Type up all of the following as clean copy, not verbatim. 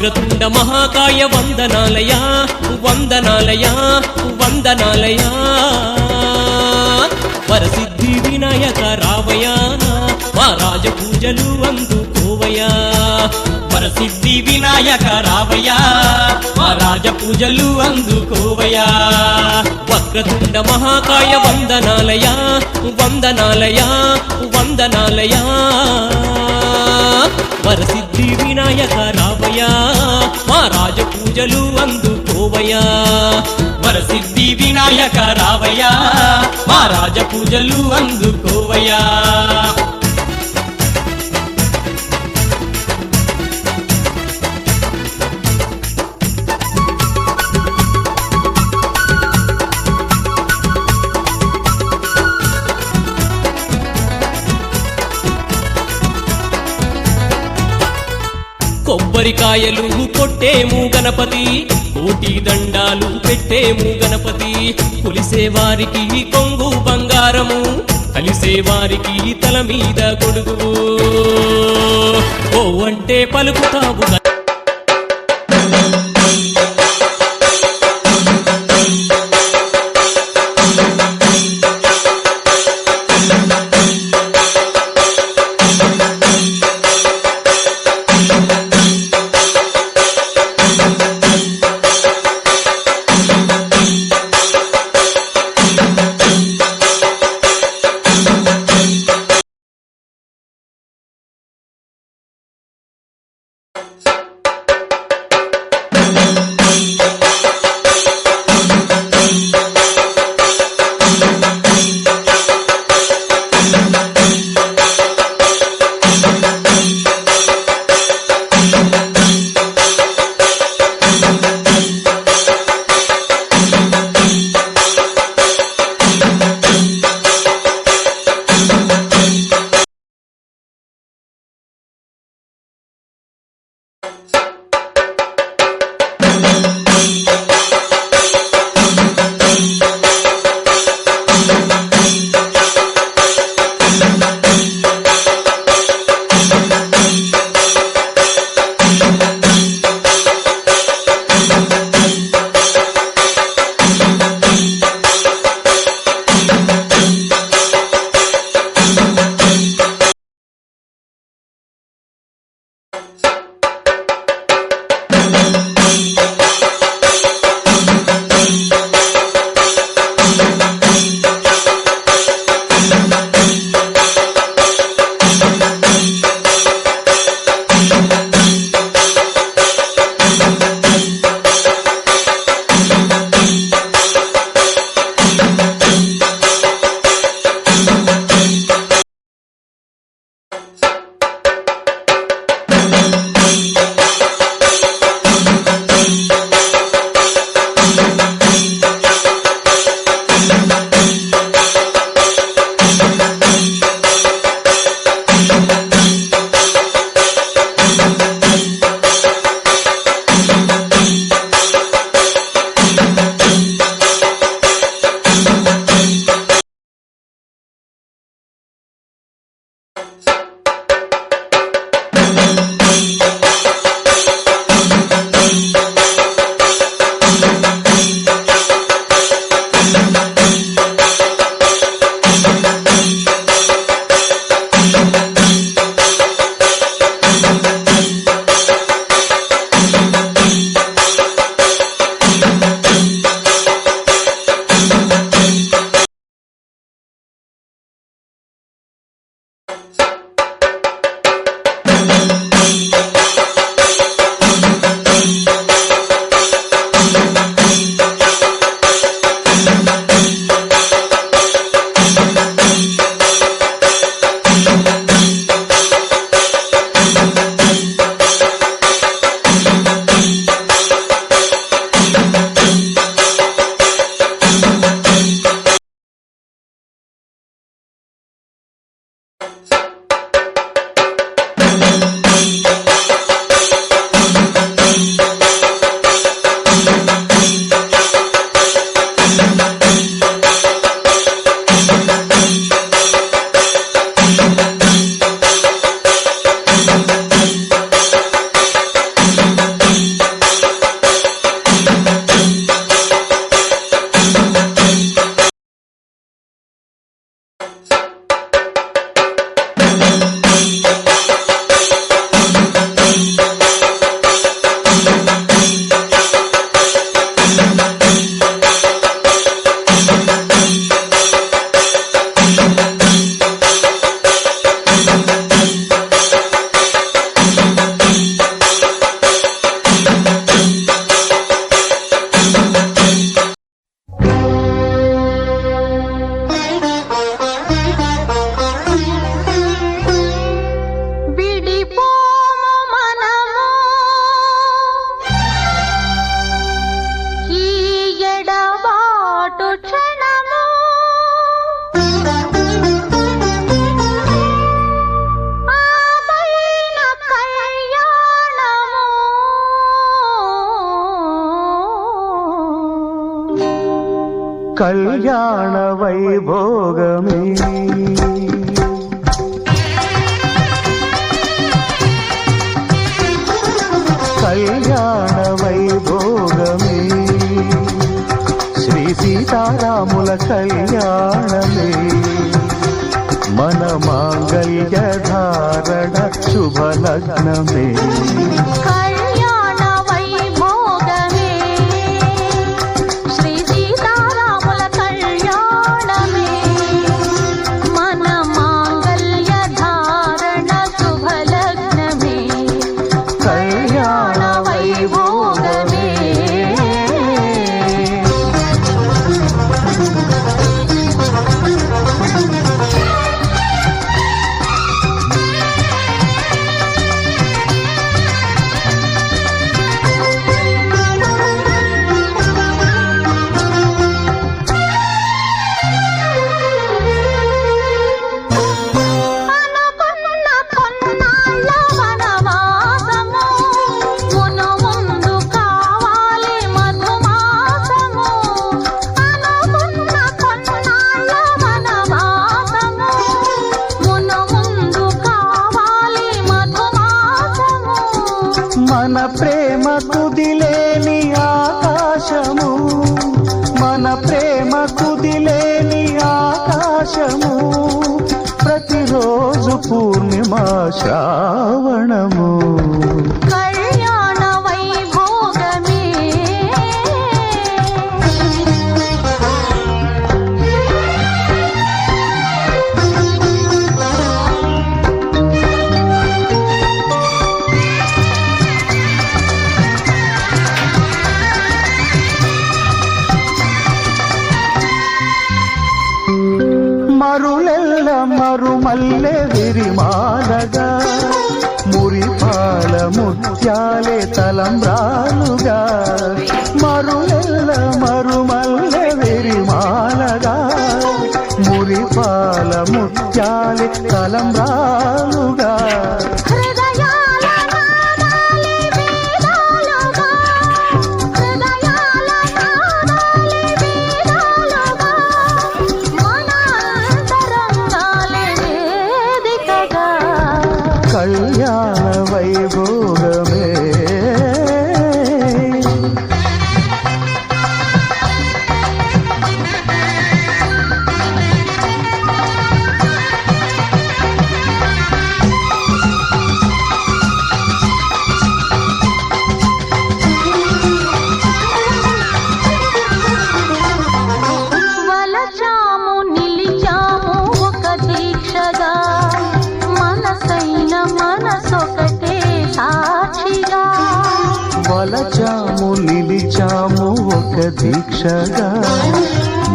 వక్రతుండ మహాకాయ వందనాలయా వందనాలయా వందనాలయా వరసిద్ధి వినాయక రావయా మా రాజ పూజలు అందుకోవయా వరసిద్ధి వినాయక రావయ్యా మా రాజ పూజలు అందుకోవయ్యా వక్రతుండ మహాకాయ వందనాలయా వందనాలయా వందనాలయా వరసిద్ధి వినాయక రావయా మా రాజ పూజలు అందుకోవయా వరసిద్ధి వినాయక రావయ్యా మా రాజ పూజలు అందుకోవయ్యా కొబ్బరికాయలు కొట్టేము గణపతి కోటి దండాలు పెట్టేము గణపతి కొలిసేవారికి కొంగు బంగారము కలిసేవారికి తల మీద గొడుగు ఓ అంటే పలుకుతావు కళ్యాణ వైభోగమే కళ్యాణ వైభోగమే శ్రీ సీతారాముల కళ్యాణమే మన మాంగళ్య ధారణ శుభలగ్నమే కళ్యాణ వైభోగమే శ్రీ సీతారాముల కళ్యాణమే మన మాంగళ్య ధారణ శుభలగ్నమే కళ్యాణ వైభోగమే అనుకున్న కొన్నాళ్ళ వనవాసము మును ముందు కావాలి మధుమాసము అనుకున్న కొన్నాళ్ళ వనవాసము మును ముందు కావాలి మధుమాసము మన ప్రేమ కుదిలేని ఆకాశము మన ప్రేమ కుదిలేని ఆకాశము ప్రతిరోజు పూర్ణిమ శ్రావణము కళ్యాణ వైభోగమే మరులెల్ల మరుమల్లె విరిమాలగా మురిపాల ముత్యాలే తలంబ్రాలుగా మరులెల్ల మరుమల్లె విరిమాలగా మురిపాల ముత్యాలే తలంబ్రాలుగా హృదయాల నాదాలి వేదాలుగా హృదయాల నాదాలి వేదాలుగా మన అంతరంగాలే వేదికగా కళ్యాణ వైభోగమే వలచాము నిలిచాము ఒక దీక్షగా మనసైన మనసొకటే సాక్షిగా వలచాము నిలిచాము ఒక దీక్షగా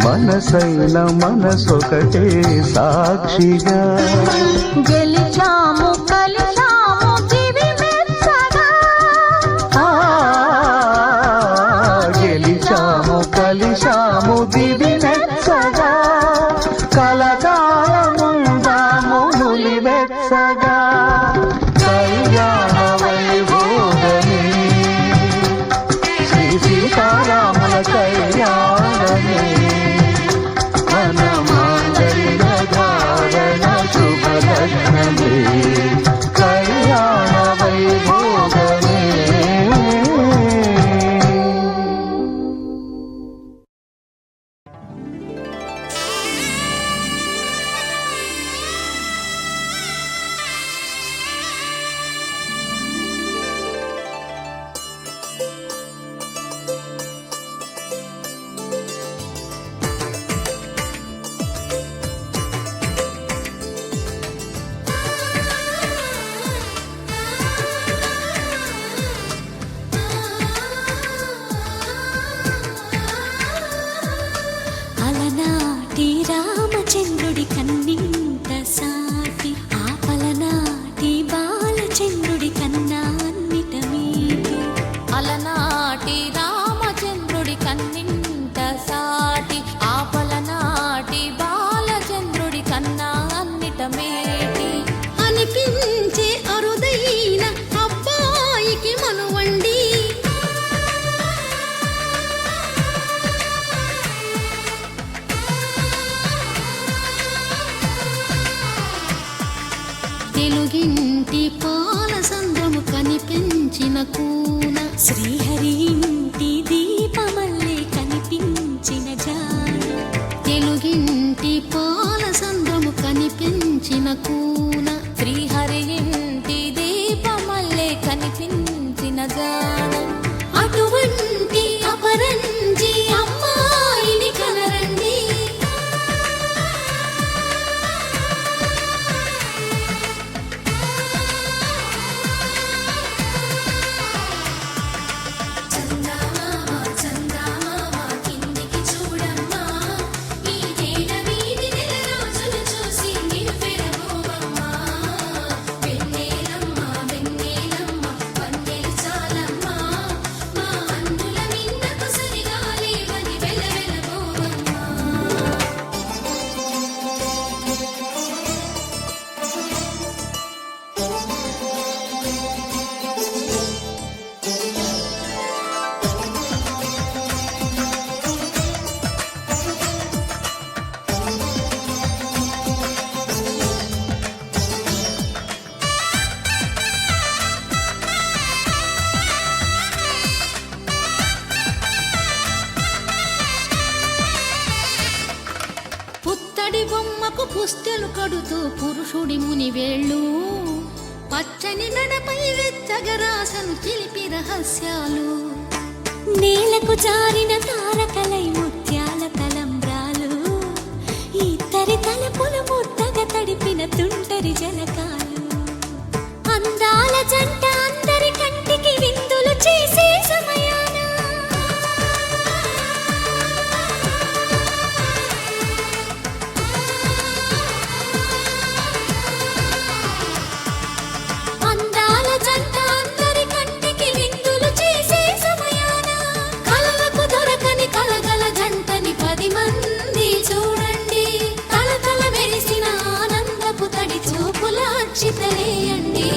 మనసైన మనసొకటే సాక్షిగా గెలిచాము కలిచాము దివి మెచ్చగా ఆ, గెలిచాము కలిశాము దివి మెచ్చగా కలకాలముందాము నులివెచ్చగా కళ్యాణ వైభోగమే శ్రీ సీతారాముల కళ్యాణమే మన మాంగళ్య ధారణ శుభలగ్నమే కళ్యాణ వైభోగమే కూన శ్రీహరి ఇంటి దీపమల్లే కనిపించిన జాన తెలుగింటి పాల సంద్రము కనిపించిన కూన శ్రీహరి ఇంటి దీపమల్లే కనిపించిన జాన అటువంటి అపరంజి అమ్మాయిని కనరండి పుత్తడి బొమ్మకు పుస్తెలు కడుతూ పురుషుడి ముని వేళ్ళు పచ్చని నడపై వెచ్చగరాసను చిలిపి రహస్యాలు నేలకు జారిన తారకలై ముత్యాల తలంబ్రాలు ఇద్దరి తలపులు ముద్దగా తడిపిన తుంటరి జలకాలు అందాల జంట అందరి కంటికి విందులు చేసే సమయాన అందాల జంట అందరి కంటికి విందులు చేసే సమయాన కలలకు దొరకని కలగల జంటని 10 మంది చూడండి తలతల మెరిసిన ఆనందపు తడి చూపుల అక్షితలేయండి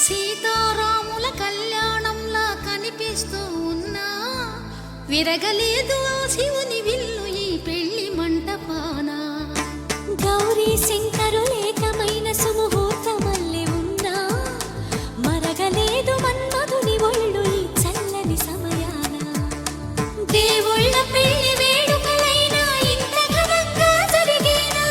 సీతారాముల కళ్యాణంలా కనిపిస్తూ ఉన్నా విరగలేదు ఆ శివుని విల్లు ఈ పెళ్లి మంటపాన గౌరీ శంకరులేకమైన సుముహూర్తమల్లె ఉన్నా మరగలేదు మన్మధుని ఒళ్ళు ఈ చల్లని సమయాన దేవుళ్ళ పెళ్లి వేడుకలైనా ఇంత ఘనంగా జరిగేనా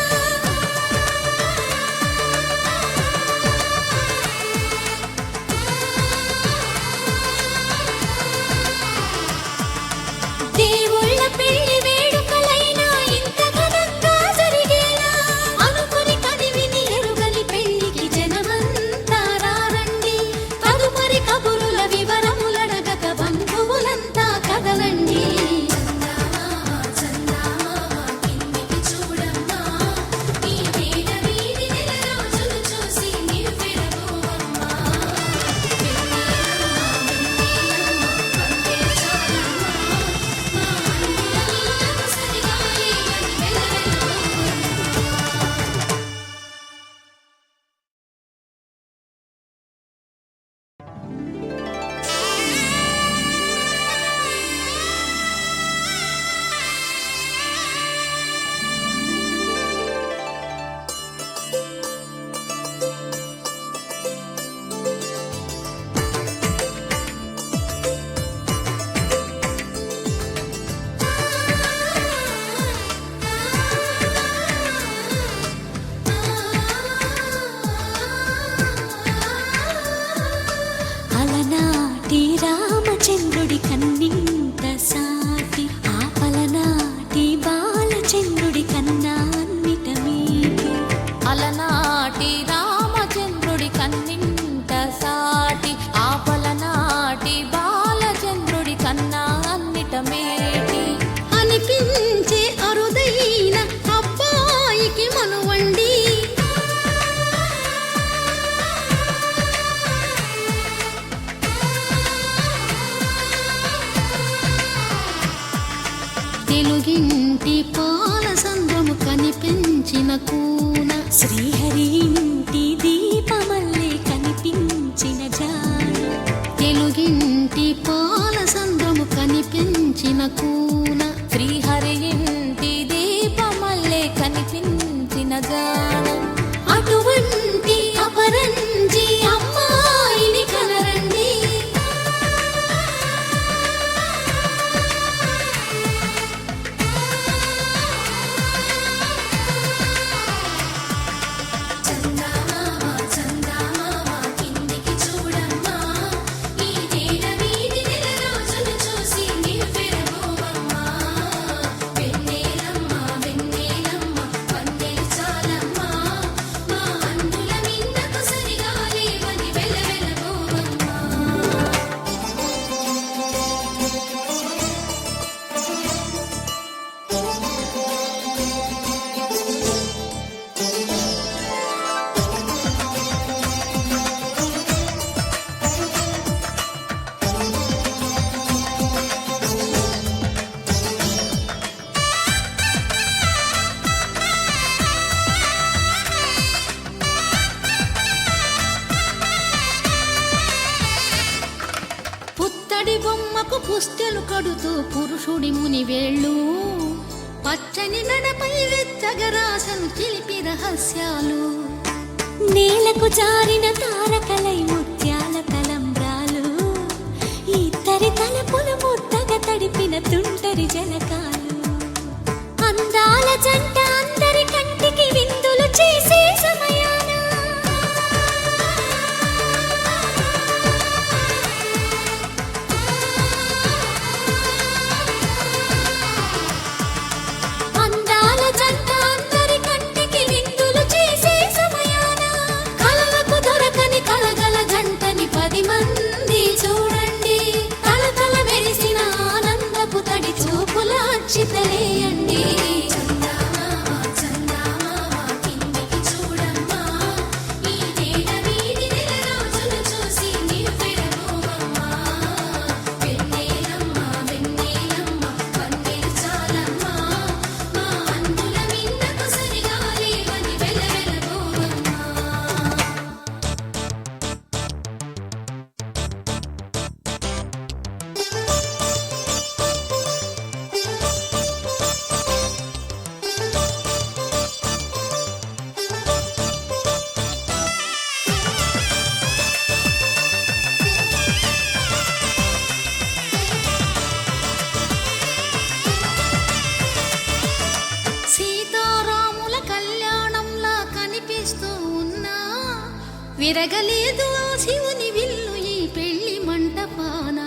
దేవుళ్ళ పెళ్లి వేడుకలైనా ఇంత ఘనంగా జరిగేలా అనుకుని కదివిని ఎరుగని పెళ్లికి జనమంతా రారండి తదుపరి కబురుల వివరములడగక బంధువులంతా కదలండి పట్టమేటి అనిపించే అరుదైన అబ్బాయికి మనువండి తెలుగింటి పాల సంద్రము కనిపించిన కూన శ్రీహరి ఇంటి దీపమల్లే కనిపించిన జాన తెలుగింటి పాల సంద్రము కనిపించిన కూన శ్రీహరి ఇంటి దీపమల్లే కనిపించిన జాన అటువంటి అపరంజి అమ్మాయిని కనరండి పుత్తడి బొమ్మకు పుస్తెలు కడుతూ పురుషుడి ముని వేళ్ళు పచ్చని నడపై వెచ్చగరాసను చిలిపి రహస్యాలు నేలకు జారిన తారకలై ముత్యాల తలంబ్రాలు ఇద్దరి తలపులు ముద్దగా తడిపిన తుంటరి జలకాలు అందాల జంట అందరి కంటికి విందులు చేసే సమయాన అందాల జంట అందరి కంటికి విందులు చేసే సమయాన కలలకు దొరకని కలగల జంటని 10 మంది చూడండి తలతల మెరిసిన ఆనందపు తడి చూపుల అచ్చితలేయండి సీతారాముల కళ్యాణంలా కనిపిస్తూ ఉన్నా విరగలేదు ఆ శివుని విల్లు ఈ పెళ్లి మంటపాన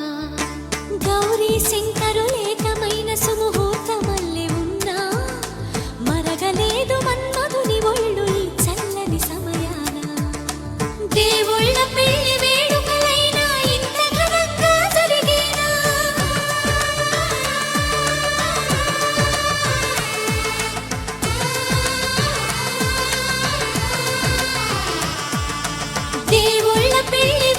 గౌరీ శంకరులేకమైన సుముహూర్తమల్లె ఉన్నా మరగలేదు మన్మధుని ఒళ్ళు ఈ చల్లని సమయాన దేవుళ్ళ పెళ్లి వేడుకలైనా ఇంత ఘనంగా జరిగేనా దేవుళ్ళ పెళ్లి